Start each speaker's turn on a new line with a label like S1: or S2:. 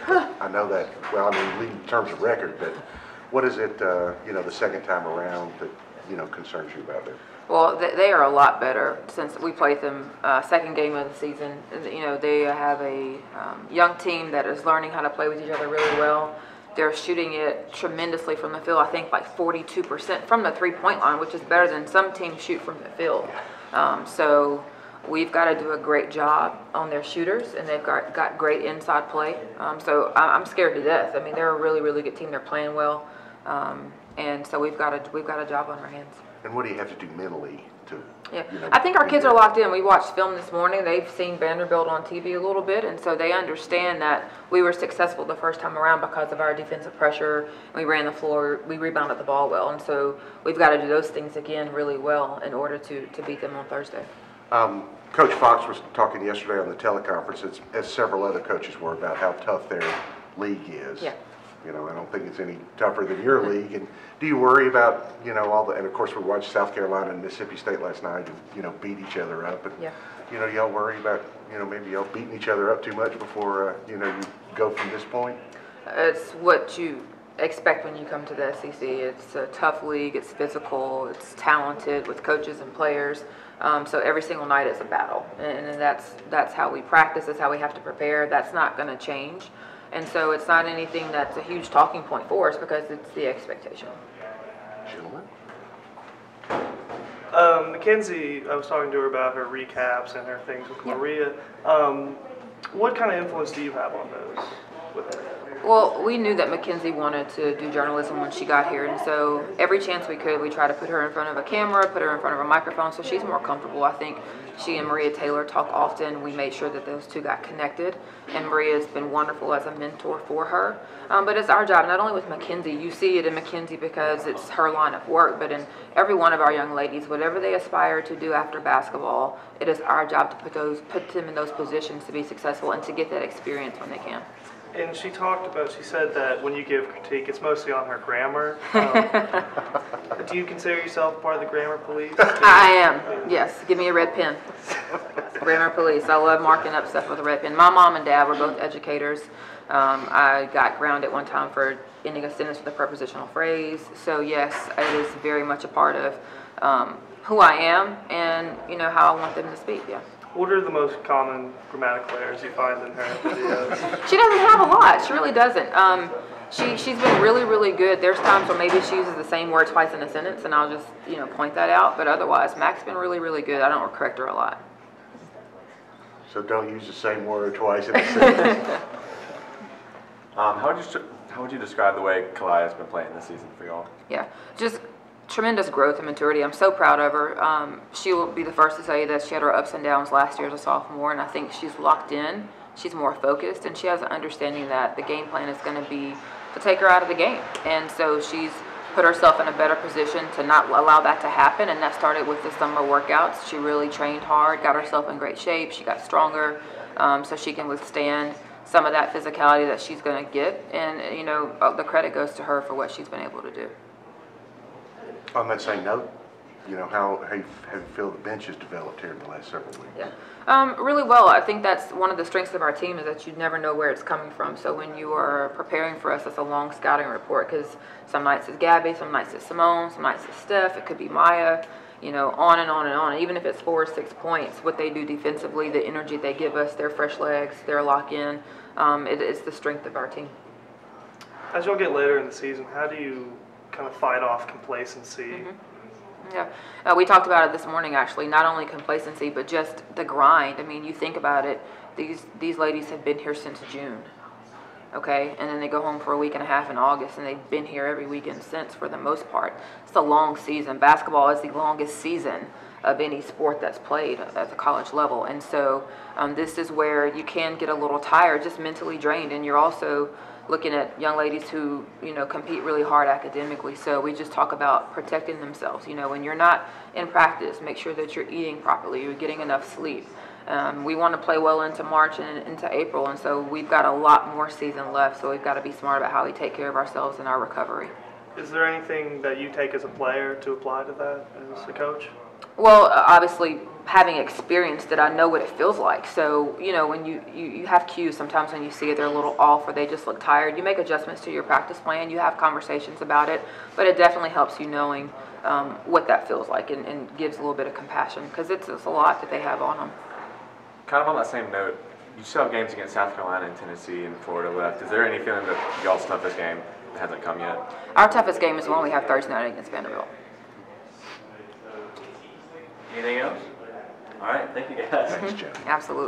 S1: I know that, well, I mean, in terms of record, but what is it, you know, the second time around that, you know, concerns you about it?
S2: Well, they are a lot better since we played them second game of the season. You know, they have a young team that is learning how to play with each other really well. They're shooting it tremendously from the field. I think like 42% from the three-point line, which is better than some teams shoot from the field. So we've got to do a great job on their shooters, and they've got great inside play. So I'm scared to death. I mean, they're a really, really good team. They're playing well, and so we've got a job on our hands.
S1: And what do you have to do mentally to?
S2: Yeah,
S1: you know,
S2: I think our kids are locked in. We watched film this morning. They've seen Vanderbilt on TV a little bit, and so they understand that we were successful the first time around because of our defensive pressure. We ran the floor, we rebounded the ball well, and so we've got to do those things again really well in order to beat them on Thursday.
S1: Coach Fox was talking yesterday on the teleconference, as several other coaches were, about how tough their league is.
S2: Yeah.
S1: You know, I don't think it's any tougher than your league. And do you worry about, you know, all the, and of course we watched South Carolina and Mississippi State last night, and, you know, beat each other up. And,
S2: yeah.
S1: you know, y'all worry about, you know, maybe y'all beating each other up too much before, you know, you go from this point?
S2: It's what you expect when you come to the SEC. It's a tough league. It's physical. It's talented with coaches and players. So every single night is a battle, and that's how we practice. That's how we have to prepare. That's not going to change. And so it's not anything that's a huge talking point for us because it's the expectation.
S1: Gentlemen?
S3: Mackenzie, I was talking to her about her recaps and her things with Maria. What kind of influence do you have on those with her?
S2: Well, we knew that Mackenzie wanted to do journalism when she got here, and so every chance we could, we try to put her in front of a camera, put her in front of a microphone, so she's more comfortable. I think she and Maria Taylor talk often. We made sure that those two got connected, and Maria's been wonderful as a mentor for her. But it's our job, not only with Mackenzie. You see it in Mackenzie because it's her line of work, but in every one of our young ladies, whatever they aspire to do after basketball, it is our job to put them in those positions to be successful and to get that experience when they can.
S3: And she said that when you give critique, it's mostly on her grammar. Do you consider yourself part of the grammar police?
S2: I am, yes. Give me a red pen. Grammar police. I love marking up stuff with a red pen. My mom and dad were both educators. I got grounded one time for ending a sentence with a prepositional phrase. So yes, it is very much a part of who I am and, you know, how I want them to speak, yeah.
S3: What are the most common grammatical errors you find in her videos?
S2: She doesn't have a lot. She really doesn't. She's been really, really good. There's times where maybe she uses the same word twice in a sentence, and I'll just, you know, point that out. But otherwise, Mac's been really, really good. I don't correct her a lot.
S1: So don't use the same word twice in a sentence.
S4: How would you describe the way Kaili has been playing this season for y'all?
S2: Yeah, just tremendous growth and maturity. I'm so proud of her. She will be the first to tell you that she had her ups and downs last year as a sophomore, and I think she's locked in. She's more focused, and she has an understanding that the game plan is going to be to take her out of the game. And so she's put herself in a better position to not allow that to happen, and that started with the summer workouts. She really trained hard, got herself in great shape. She got stronger so she can withstand some of that physicality that she's going to get. And, you know, the credit goes to her for what she's been able to do.
S1: On that same note, you know, how you feel the bench has developed here in the last several weeks?
S2: Yeah, really well. I think that's one of the strengths of our team is that you never know where it's coming from. So when you are preparing for us, it's a long scouting report because some nights it's Gabby, some nights it's Simone, some nights it's Steph, it could be Maya, you know, on and on and on. Even if it's 4 or 6 points, what they do defensively, the energy they give us, their fresh legs, their lock-in, it's the strength of our team.
S3: As you'll get later in the season, how do you kind of fight off complacency?
S2: Mm-hmm. Yeah, we talked about it this morning actually, not only complacency, but just the grind. I mean, you think about it, these ladies have been here since June, okay? And then they go home for a week and a half in August, and they've been here every weekend since for the most part. It's a long season. Basketball is the longest season of any sport that's played at the college level. And so this is where you can get a little tired, just mentally drained, and you're also looking at young ladies who, you know, compete really hard academically. So we just talk about protecting themselves. You know, when you're not in practice, make sure that you're eating properly, you're getting enough sleep. We want to play well into March and into April, and so we've got a lot more season left, so we've got to be smart about how we take care of ourselves and our recovery.
S3: Is there anything that you take as a player to apply to that as a coach?
S2: Well, obviously, having experienced it, I know what it feels like. So, you know, when you have cues sometimes when you see it, they're a little off or they just look tired. You make adjustments to your practice plan. You have conversations about it, but it definitely helps you knowing what that feels like and gives a little bit of compassion because it's a lot that they have on them.
S4: Kind of on that same note, you still have games against South Carolina and Tennessee and Florida left. Is there any feeling that y'all's toughest game hasn't come yet?
S2: Our toughest game is the one we have Thursday night against Vanderbilt.
S5: Anything else? All right, thank you guys.
S1: Thanks, Joe.
S2: Absolutely.